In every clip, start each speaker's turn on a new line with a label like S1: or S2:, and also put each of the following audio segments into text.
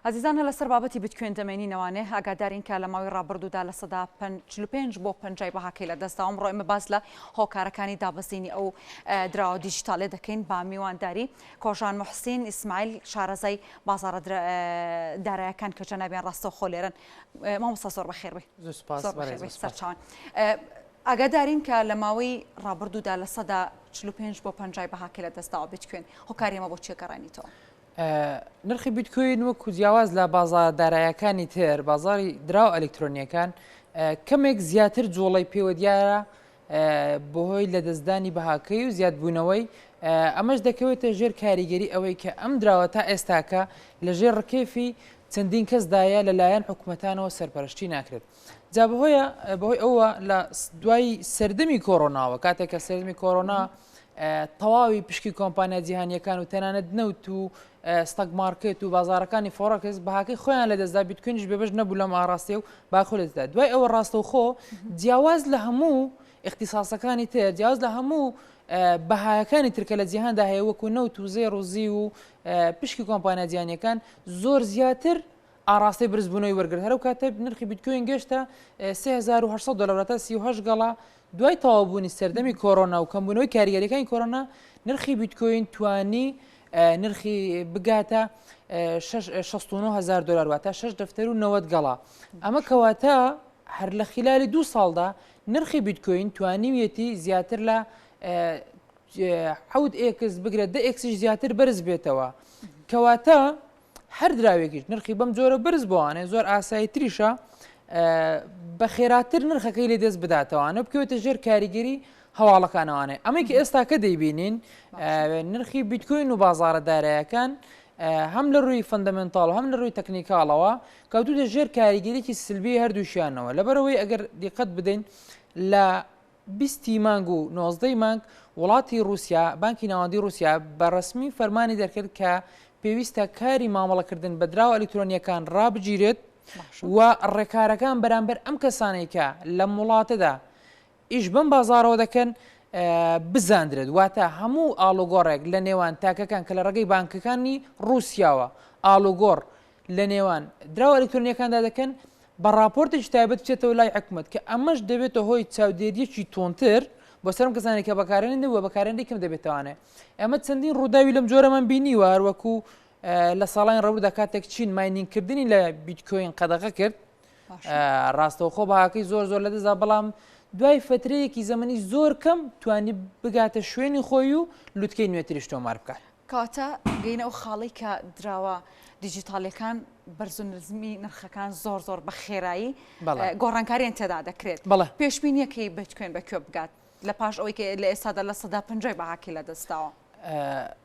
S1: عزیزان لەسەر بابەتی بتکوێن دەمێنینەوانێ ئاگادارین کە لە ماوەی ڕابردوودا لە سەدا 45 بۆ 50 بەهاکەی لە دەستدا ئەمڕۆ ئێمە باس لە هۆکارەکانی دابەزینی ئەو دراوە دیجیتالێ دەکەین با میوانداری کۆژان محسین ئیسماعیل شارەزای بازاڕە دارایەکان کە جەنابیان ڕاستەوخۆ لێرن مامۆستا زۆر بەخێر بێ سەرچاوان ئاگادارین کە لە ماوەی ڕابردوودا لە سەدا 45 بۆ 50 بەهاکەی لە دەستداوە بتکوێن هۆکاری ئێمە بۆ چیە گەڕانیتەوە؟
S2: نرخی بیتکۆین وەکو جیاواز لە بازار دارایەکانی تر بازاری دراو ئەلکترۆنیەکان کەمێک زیاتر جوڵی پێوە دیارە بەهۆی لە دەستدانی بەهاکەی و زیادبوونەوەی ئەمەش دەکەوێتە ژێر کاریگەری ئەوەی کە ئەم دراوە تا ئێستاکە لە ژێر ڕکێفی چەندین کەسدایە لەلایەن حکوومەتانەوە سەرپەرشتی ناکرێت. جا بەهۆی ئەوە لە دوای سەردەمی کۆڕۆناوە کاتێک کە سەردەمی کۆڕۆنا تەواوی پشکی کۆمپانیا جیهانیەکان و تەنانەت نەوت و ستەک مارکێت و بازارەکانی فۆڕەکس بەهاکەی خۆیان لە دەستدا بیتکوینیش بێبەش نەبوو لەم ئاڕاستیە و باخۆ لە دەستدا دوای ئەوە ڕاستەوخۆ جیاواز لە هەموو اختصاسەکانی تر جیاواز لە هەموو بەهایەکانی ترکە لە جیهاندا هەیە وەکو نەوت و زێڕ و زی و پشکی کۆمپانیا جیهانیەکان زۆر زیاتر ئاڕاستی برزبوونەوەی وەرگرت هەرو کاتە نرخی بیتکۆین گەشتە 3800 دلار تا 38 گەڵا دوای تەواوبوونی سەردەمی کۆڕۆنا و کەمبوونەوەی کاریگەریەکانی کۆڕۆنا نرخی بیتکۆین توانی نرخی بگاتە 69,000 دلار واتە 6 دەفتەر و 90 گەڵا ئەمە کەواتە هەر لە خلالی 2 ساڵدا نرخی بیتکۆین توانیویەتی زیاتر لە 7x بگرێت 10xش زیاتر بەرز بێتەوە کەواتە هەر دراوێکیش نرخی بەم جۆرە برز بووانێ زۆر ئاسایی تریشە بە خێراتر نرخەکەی لێ دەست بداتەوانە بکەوێتە ژێر کاریگەری هەواڵەکانەوانێ ئەمەکی ئێستا کە دەیبینین نرخی بیتکۆین و بازارە دارایەکان هەم لە ڕووی فەندەمنتاڵ هەم لە ڕووی تەکنیکاڵەوە کەوتوتە ژێر کاریگەریکی سلبی هەردووشیانەوە لەبەرەوەی ئەگەر دیقەت بدەین لە 20 مانگ و 19 مانگ وڵاتی رووسیا بانکی ناوەندی رووسیا بەڕسمی فەرمانی دەرکرد کە پێویستە کاری مامەڵەکردن بە دراوە ئەلکترۆنیەکان ڕابگیرێت و ڕێکارەکان بەرامبەر ئەم کەسانەی کە لەم وڵاتەدا ئیش بەم بازارەوە دەکەن بزاندرێت واتە هەموو ئالوگۆڕێک لە نێوان تاکەکان کە لە ڕێگەی بانکەکانی رووسیاوە ئالوگۆڕ لە نێوان دراوە ئەلکترۆنیەکاندا دەکەن بە راپۆرتێکی تایبەت بچێتەوە لای حکومەت کە ئەمەش دەبێتە هۆی چاودێریەکی تۆنتر بۆ سەرم کەسانی کە بەکارێنن وە بەکارێنی کەم دەبێتوانێ ئەمە چەندین ڕووداوی لەم جۆرەمان بینیوە هەروەکو لە ساڵانی ڕەبوودا کاتێک چین ماینینگکردنی لە بیتکۆین قەدەغە کرد ڕاستەوخۆ بەهاکەی زۆر زۆر لە دەسدا بەڵام دوای فترەیەکی زەمەنی زۆر کەم توانی بگاتە شوێنی خۆی و لوتکەی نوێتریش تۆمار بکات
S1: کاتە گەینە ئەو خاڵی کە دراوە دیجیتالەکان بەرزونزمی نرخەکان زۆر زۆر بە خێرایی گۆڕانکاریان تێدا دەکرێت پێشبینیەکەی بتکوێن بەکوێ بگات لە پاش ئەوەی کە لە ئێستادا لە سەدا 50 بەهاکەی لە دەستاوە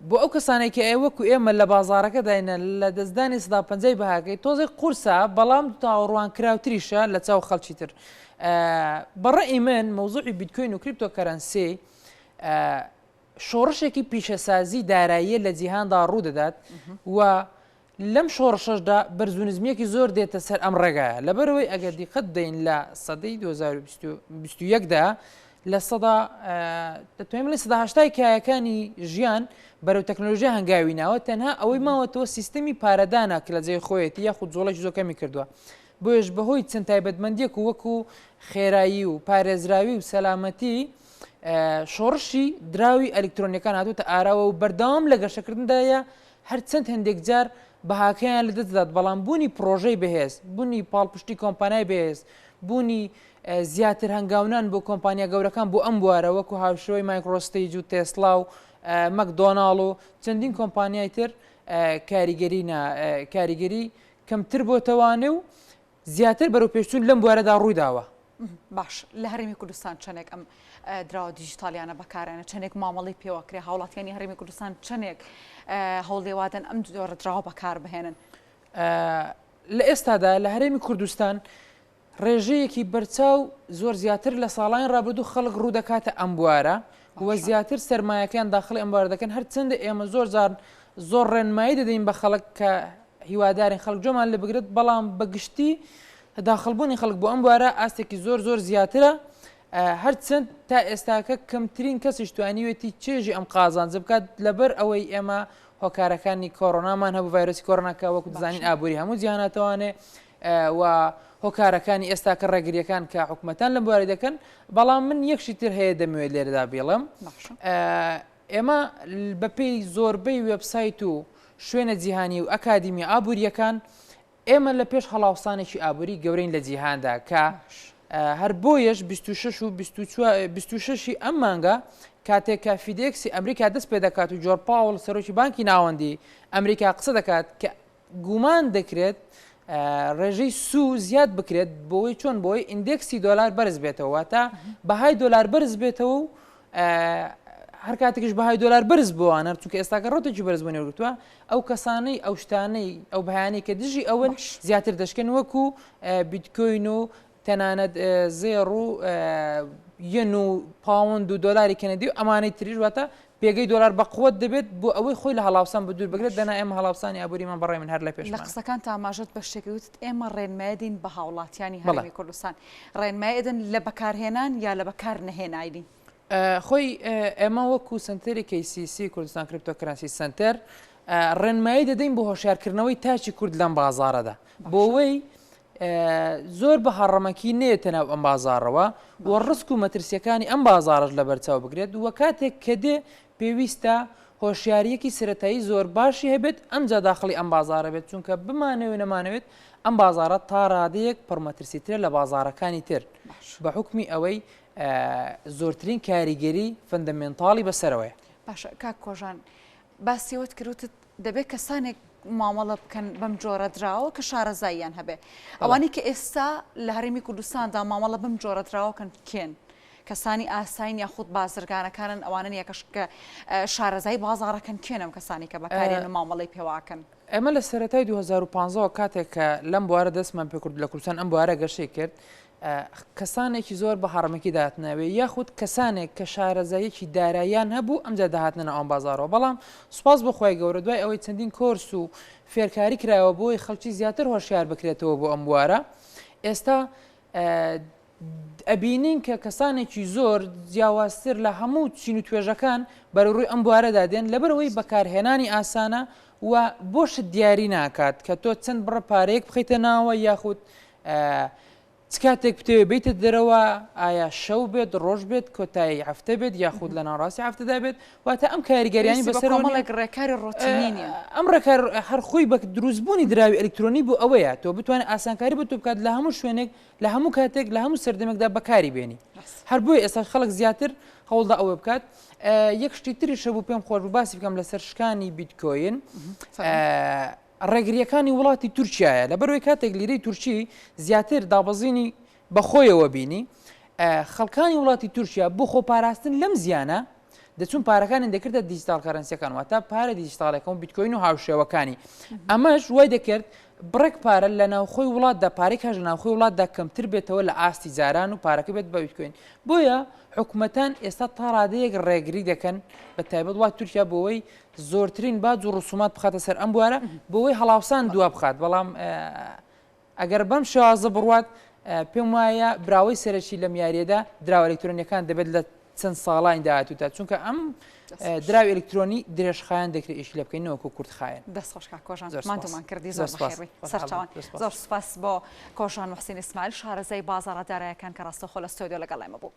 S2: بۆ ئەو کەسانێک کە ئێوەکو ئێمە لە بازارەکە داینە لە دەستدانی سەدا 50 بەهاکەی تۆزێک قورسە بەڵام تاوەڕوان کراوتریشە لە چاو خەڵکی تر بەڕێی من مەوزوعی بیتکۆین و کریپتۆکەرەنسی شۆڕشێکی پیشەسازی داراییە لە جیهاندا ڕوودەدات و لەم شۆڕشەشدا بەرزونزمیەکی زۆر دێتە سەر ئەم ڕێگایە لەبەرەوەی ئەگەر دیقەت دەین لە سەدەی 2021دا لە سەدا دەتوانین بڵێن 180 کایەکانی ژیان بەرەو تەکنۆلۆژیا هەنگاوی ناوە تەنها ئەوەی ماوەتەوە سیستەمی پارەدانە کە لە جێی خۆیەتی یاخود جۆڵێکی زۆر کەمی کردووە بۆیش بەهۆی چەند تایبەتمەندیەک و وەکو خێرایی و پارێزراوی و سەلامەتی شۆڕشی دراوی ئەلکترۆنیەکان هاتووتە ئاراوە و بەردەوام لە گەشەکردندایە هەرچەند هەندێک جار بەهاکەیان لە دەستدات بەڵام بوونی پرۆژەی بەهێز بوونی پاڵپشتی کۆمپانیای بەهێز بوونی زیاتر هەنگاونان بۆ کۆمپانیا گەورەکان بۆ ئەم بوارە وەکو هاوشەوەی مایکرۆستیج و تێسلا و مەکدۆناڵ و چەندین کۆمپانیای تر کاریگەری کەمتر بۆتەوانێ و زیاتر بەرەو پێشچوون لەم بوارەدا ڕوویداوە
S1: باش لە هەرێمی کوردستان چەندێک ئەم دراوە دیجیتالیانە بەکارێنە چەندێک مامەڵی پێوەکرێ هاوڵاتیانی هەرێمی کوردستان چەندێک هەوڵێوادەن ئەم جۆرە دراوە بەکار بهێنن
S2: لە ئێستادا لە هەرێمی کوردستان ڕێژەیەکی بەرچاو زۆر زیاتر لە ساڵانی ڕابردوو خەڵک ڕوو دەکاتە ئەم بوارە وە زیاتر سەرمایەکان داخڵی ئەم بوارە دەکەن هەرچەندە ئێمە زۆر ڕێنمایی دەدەین بە خەڵک کە هیوادارین خەڵک جۆمان لێ بگرێت بەڵام بەگشتی داخڵبوونی خەڵک بۆ ئەم بوارە ئاستێکی زۆر زۆر زیاترە هەرچەند تا ئێستاکە کەمترین کەسیش توانیوێتی چێژی ئەم قازانجە بکات لەبەر ئەوەی ئێمە هۆکارەکانی کۆڕۆنامان هەبوو ڤایرۆسی کۆڕۆناکە وەکو دەزانین ئابووری هەموو جیهاناتوانێ و هۆکارەکانی ئێستا کە ڕێگریەکان کە حکوومەتان لە بواری دەکەن بەڵام من یەکشی تر هەیە دەمەوێت لێرەدا بێڵم ئێمە بەپێی زۆربەی وێبسایت و شوێنە جیهانی و ئەکادیمی ئابوووریەکان ئێمە لە پێش هەڵاوسانێکی ئابووری گەورەین لە جیهاندا کە هەر بۆیەش 26 و 26 ئەم مانگە کاتێک کە فیدێکسی ئەمریکا دەست پێ دەکات و جۆر پاوڵ سەرۆکی بانکی ناوەندی ئەمریکا قسە دەکات کە گومان دەکرێت ڕێژەی سو زیاد بکرێت بۆی چۆن بۆی ئیندێکسی دۆلار بەرز بێتەوە تا بەهای دۆلار بەرز بێتەوە و هەر کاتێکش بەهای دۆلار بەرز بووانە چونکە ئێستاکە ڕۆتێکی بەرز بوونێ وتووە ئەو کەسانەی ئەو شتانەی ئەو بەیانی کە دژی ئەوەن زیاتر دەشکن وەکو بیتکۆین و تەنانەت زێڕ و یەن و پاوەند و دۆلاری کەنەدی و ئەمانەی تریش واتە پێگەی دۆلار بەقوت دەبێت بۆ ئەوەی خۆی لە هەڵاوسان بەدوور بگرێت دەنا ئێمە هەڵاوسانی ئابووریمان بەڕێ من هەر لە پێش
S1: لە قسەکان تاماژت بە شتێکی وتت ئێمە ڕێنمایەدین بە هاوڵاتیانی هەرێمی کوردستان ڕێنمایەدن لە بەکارهێنان یا لە بەکار نەهێناینی
S2: خۆی ئێمە وەکو سنتەری KCC کوردستان کریپتۆکرانسی سنتەر ڕێنمایی دەدەین بۆ هۆشیارکردنەوەی تاچی کورد لەم بازارەدا بۆەوەی زۆر بە هەڕەمەکی نێتە ناو ئەم بازارەوە و ڕسک و مەترسیەکانی ئەم بازارش لە بەرچاو بگرێت وە کاتێک کە دێ پێویستە هۆشیاریەکی سرەتایی زۆر باشی هەبێت ئەمجا داخلی ئەم بازارە بێت چونکە بمانەوێت نەمانەوێت ئەم بازارە تا ڕادەیەک پڕمەترسیترە لە بازارەکانی تر بە حکمی ئەوەی زۆرترین کاریگەری فەندەمێنتاڵی بەسەرەوەی
S1: باشە کاک کۆژان باسیەوەت کردوتت دەبێت کەسانێک مامەڵە بکەن بەم جۆرە دراوە کە شارەزاییان هەبێ ئەوانی کە ئێستا لە هەرێمی کوردستاندا مامەڵە بەم جۆرە دراوەکەن کێن کەسانی ئاساین یاخود بازرگانەکانن ئەوانن یەکەش کە شارەزای بازارەکەن کێنم کەسانی کە بەکارێن و مامەڵی پێواکەن
S2: ئەمە لە سەرەتای 2015 کاتێک کە لەم بوارە دەستمان پێ کورد لە کوردستان ئەم بوارە گەشەی کرد کەسانێکی زۆر بە هەڕەمەکی داهاتنەوەی یاخود کەسانێک کە شارەزایەکی داراییان هەبوو ئەمجا داهاتنە ئەم بازارەوە بەڵام سوپاس بخوای گەورە دوای ئەوەی چەندین کۆرس و فێرکاری کرایەوە بۆی خەڵکی زیاتر هۆشیار بکرێتەوە بۆ ئەم بوارە ئێستا ئەبینین کە کەسانێکی زۆر جیاوازتر لە هەموو چین و توێژەکان بەرەڕووی ئەم بوارەدا دێن لەبەرەوەی بەکارهێنانی ئاسانە و بۆشت دیاری ناکات کە تۆ چەند بڕە پارەیەک بخیتە ناوە یاخود کاتێک بتەوێت بیتە دەرەوە ئایا شەو بێت ڕۆژ بێت کۆتایی هەفتە بێت یاخود لە ناڕاستی هەفتەدا بێت واتە ئەم کاریگەریانی
S1: بەسەرڵێک ڕێکاری ڕۆتینینە
S2: ئەم ڕێکار هەر خۆی بە دروستبوونی دراوی ئەلکترۆنی بوو ئەوەیە تۆ بتوانێت ئاسانکاری بە تۆ بکات لە هەموو شوێنێک لە هەموو کاتێک لە هەموو سەردەمێکدا بەکاری بێنی هەر بۆی ئێستا خەڵک زیاتر هەوڵدا ئەوە بکات یەک شتی تریشە بوو پێم خۆش باسی بکەم لەسەر شکانی بیتکۆین ڕێگریەکانی وڵاتی تورکایە لەبەرەوەی کاتێک لیرەی تورکی زیاتر دابەزینی بەخۆیەوە بینی خەڵکانی وڵاتی تورکیا بۆ خۆپاراستن لەم زیانە دەچون پارەکانی دەکردە دیجیتال کەرەنسیەکان واتە پارە دیجیتالەکە و بیتکۆین و هاوشێوەکانی ئەمەش وای دەکرد بڕێک پارە لە ناوخۆی وڵاتدا پارێک کاژ لە ناوخۆی وڵاتدا کەمتر بێتەوە لە ئاستی جاران و پارەکە بێت بە بیتکۆین بۆیە حکوومەتان ئێستا تا ڕادەیەک ڕێگری دەکەن بە تایبەت وڵات تورکیا بۆەوەی زۆرترین باج و ڕسومات بخاتە سەر ئەم بوارە بۆەوەی هەڵاوسان دوا بخات بەڵام ئەگەر بەم شێوازە بڕوات پێم وایە براوەی سەرەکی لەم یاریەدا دراوە ئەلکترۆنیەکان دەبێت لە چەند ساڵین داهاتوودا چونکە ئەم دراوی ئەلکترۆنی درێژخایەن دەکرێت ئیش لە بکەینەوەکو کورتخایەن
S1: دەستخۆشکا کۆژان مانتومان کردی زۆر بەخێڕی سەرچاوان زۆر سوپاس بۆ کۆژان حوسێن ئیسماعیل شارەزای بازاڕە داراییەکان کە ڕاستەوخۆ لە ستۆدیۆ لەگەڵ ئێمە بوو.